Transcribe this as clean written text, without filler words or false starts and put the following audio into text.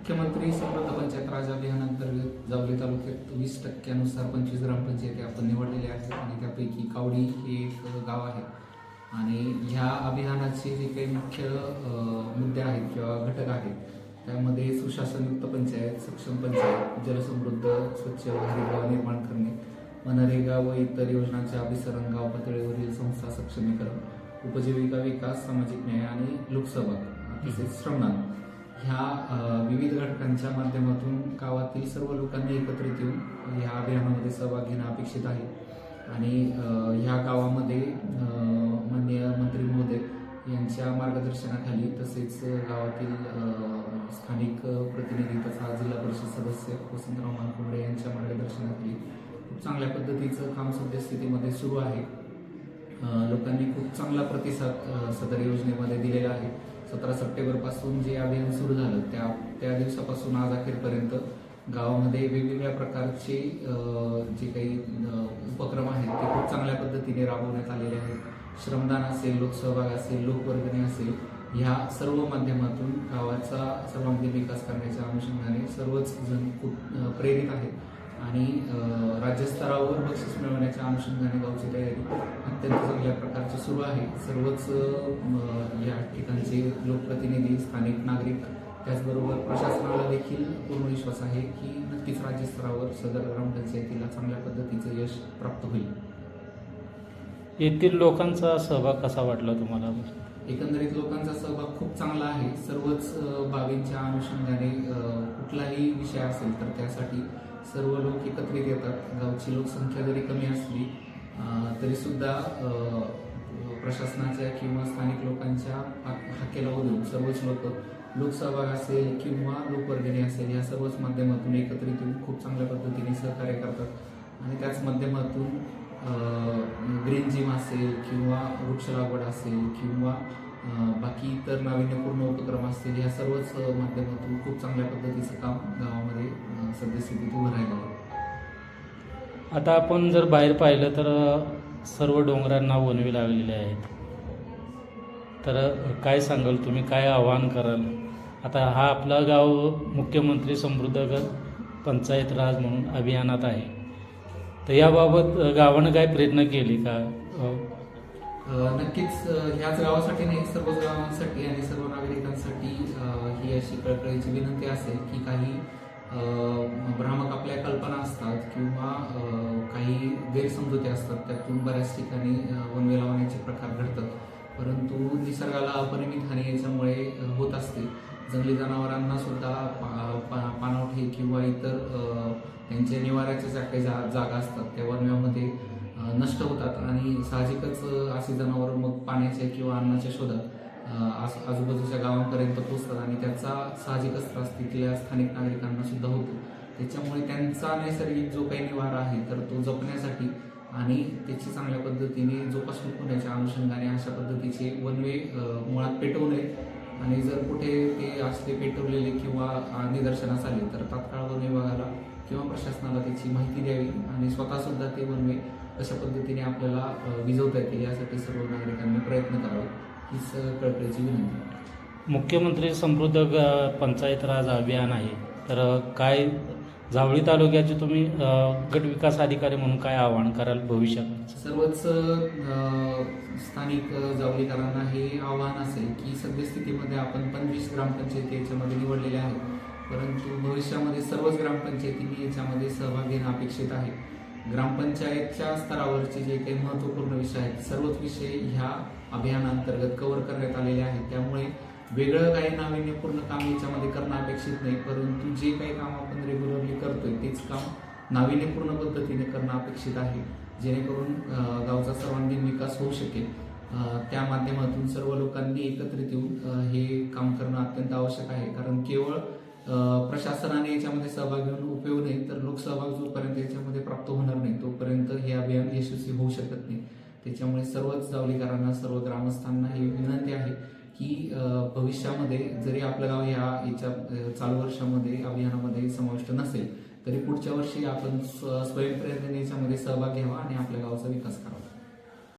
मुख्यमंत्री समृद्ध पंचायत राज अभियानांतर्गत जावली तालुक्यात 20% 25 ग्रामपंचायती आपण निवडलेल्या आहेत आणि त्यापैकी कावडी हे एक गाव आहे. आणि ह्या अभियानाचे जे काही मुख्य मुद्दे आहेत किंवा घटक आहेत त्यामध्ये सुशासनयुक्त पंचायत, सक्षम पंचायत, जलसमृद्ध स्वच्छ हरित गाव निर्माण करणे, मनरेगा व इतर योजनांचे अभिसरण, गाव पातळीवरील संस्था सक्षमीकरण, उपजीविका विकास, सामाजिक न्याय आणि लोकसहभाग तसेच श्रमदान ह्या विविध घटकांच्या माध्यमातून गावातील सर्व लोकांनी एकत्रित येऊन ह्या अभियानामध्ये सहभाग घेणं अपेक्षित आहे. आणि ह्या गावामध्ये माननीय मंत्री महोदय यांच्या मार्गदर्शनाखाली तसेच गावातील स्थानिक प्रतिनिधी तथा जिल्हा परिषद सदस्य वसंतराव मानकुंबळे यांच्या मार्गदर्शनाखाली खूप चांगल्या पद्धतीचं काम सद्यस्थितीमध्ये सुरू आहे. लोकांनी खूप चांगला प्रतिसाद सदर योजनेमध्ये दिलेला आहे. 17 सप्टेंबरपासून जे अभियान सुरू झालं त्या दिवसापासून आज अखेरपर्यंत गावामध्ये वेगवेगळ्या प्रकारचे जे काही उपक्रम आहेत ते खूप चांगल्या पद्धतीने राबवण्यात आलेले आहेत. श्रमदान असेल, लोकसहभाग असेल, लोकवर्गणी असेल, ह्या सर्व माध्यमातून गावाचा सर्वांगीण विकास करण्याच्या अनुषंगाने सर्वच जण खूप प्रेरित आहेत. आणि राज्यस्तरावर बक्षीस मिळवण्याच्या अनुषंगाने गावची तयारी अत्यंत चांगल्या प्रकारची सुरू आहे. सर्वच या ठिकाणचे लोकप्रतिनिधी, स्थानिक नागरिक, त्याचबरोबर प्रशासनाला देखील पूर्ण विश्वास आहे की नक्कीच राज्यस्तरावर सदर ग्रामपंचायतीला चांगल्या पद्धतीचं यश प्राप्त होईल. येथील लोकांचा सहभाग कसा वाटला तुम्हाला? एकंदरीत लोकांचा सहभाग खूप चांगला आहे. सर्वच बाबींच्या अनुषंगाने कुठलाही विषय असेल तर त्यासाठी सर्व लोक एकत्रित येतात. गावची लोकसंख्या जरी कमी असली तरी सुद्धा प्रशासनाच्या किंवा स्थानिक लोकांच्या हाकेला ओढून सर्वच लोकसहभाग असेल किंवा लोकवर्गणी असेल या सर्वच माध्यमातून एकत्रित येऊन खूप चांगल्या पद्धतीने सहकार्य करतात. आणि त्याच माध्यमातून ग्रीन जिम असेल किंवा वृक्ष लागवड असेल किंवा बाकी इतर नाविन्यपूर्ण उपक्रम असतील या सर्वच माध्यमातून खूप चांगल्या पद्धतीचं काम गावामध्ये सद्यस्थितीत उभं राहिलं आहे. आता आपण जर बाहेर पाहिलं तर सर्व डोंगरांना वणवे लागलेले आहेत. तर काय सांगाल तुम्ही, काय आवाहन कराल? आता हा आपला गाव मुख्यमंत्री समृद्ध पंचायत राज म्हणून अभियानात आहे, तर याबाबत गावानं काय प्रयत्न केले का? नक्कीच ह्याच गावासाठी नाही, सर्वच गावांसाठी आणि सर्व नागरिकांसाठी ही अशी कळकळीची विनंती असेल की काही भ्रामक आपल्या कल्पना असतात किंवा काही गैरसमजुती असतात. त्यातून बऱ्याच ठिकाणी वणवे लावण्याचे प्रकार घडतात. परंतु निसर्गाला अपरिमित हानी याच्यामुळे होत असते. जंगली जनावरांना सुद्धा पाणवठे किंवा इतर त्यांच्या निवाऱ्याच्या ज्या काही जागा असतात त्या वणव्यामध्ये नष्ट होतात आणि साहजिकच अशी जनावरं मग पाण्याच्या किंवा अन्नाच्या शोधात आजूबाजूच्या गावांपर्यंत पोहोचतात आणि त्याचा साहजिकच त्रास तिथल्या स्थानिक नागरिकांना सुद्धा होतो. त्याच्यामुळे त्यांचा नैसर्गिक जो काही निवारा आहे तर तो जपण्यासाठी आणि त्याची चांगल्या पद्धतीने जोपासणूक होण्याच्या अनुषंगाने अशा पद्धतीचे वणवे मुळात पेटवू नये. आणि जर कुठे ते असले पेटवलेले किंवा निदर्शनास आले तर तात्काळ वन विभागाला किंवा प्रशासनाला त्याची माहिती द्यावी आणि स्वतःसुद्धा ते वणवे कशा पद्धतीने आपल्याला विझवता येतील यासाठी सर्व नागरिकांनी प्रयत्न करावे हीच कळकळीची विनंती. मुख्यमंत्री समृद्ध पंचायत राज अभियान आहे, तर काय जावळी तालुक्याचे तुम्ही गट विकास अधिकारी म्हणून काय आवाहन कराल भविष्यात? सर्वच स्थानिक जावळीकरांना हे आव्हान असेल की सद्यस्थितीमध्ये आपण 25 ग्रामपंचायती याच्यामध्ये निवडलेल्या आहेत, परंतु भविष्यामध्ये सर्वच ग्रामपंचायतींनी याच्यामध्ये सहभाग घेणं अपेक्षित आहे. ग्रामपंचायतच्या स्तरावरचे जे काही महत्त्वपूर्ण विषय आहेत सर्वच विषय ह्या अभियानांतर्गत कव्हर करण्यात आलेले आहेत. त्यामुळे वेगळं काही नाविन्यपूर्ण काम याच्यामध्ये करणं अपेक्षित नाही, परंतु जे काही काम आपण रेग्युलरली करतोय तेच काम नाविन्यपूर्ण पद्धतीने करणं अपेक्षित आहे, जेणेकरून गावचा सर्वांगीण विकास होऊ शकेल. त्या माध्यमातून सर्व लोकांनी एकत्रित येऊन हे काम करणं अत्यंत आवश्यक आहे. कारण केवळ प्रशासनाने याच्यामध्ये सहभाग घेऊन उपयोग नाही, तर लोकसहभाग जोपर्यंत याच्यामध्ये प्राप्त होणार नाही तोपर्यंत हे अभियान यशस्वी होऊ शकत नाही. त्याच्यामुळे सर्वच जावलीकरांना, सर्व ग्रामस्थांना ही विनंती आहे की भविष्यामध्ये जरी आपलं गाव याच्या चालू वर्षामध्ये अभियानामध्ये समाविष्ट नसेल तरी पुढच्या वर्षी आपण स्वयंप्रेरणेने याच्यामध्ये सहभाग घ्यावा आणि आपल्या गावाचा विकास करावा.